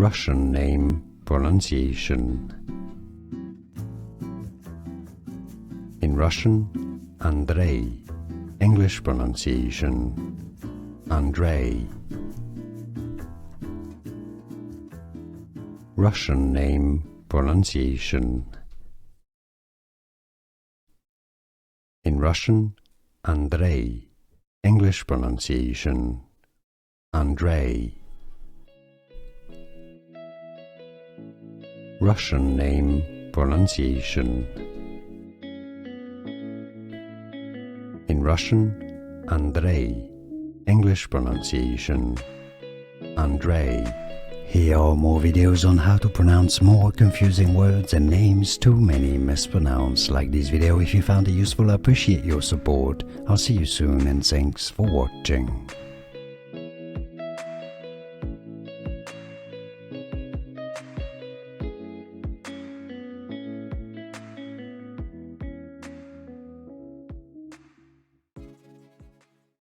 Russian name pronunciation. In Russian, Andrei. English pronunciation, Andrei. Russian name pronunciation. In Russian, Andrei. English pronunciation, Andrei. Russian name pronunciation. In Russian, Andrei. English pronunciation, Andrei. Here are more videos on how to pronounce more confusing words and names too many mispronounced. Like this video if you found it useful. I appreciate your support. I'll see you soon and thanks for watching.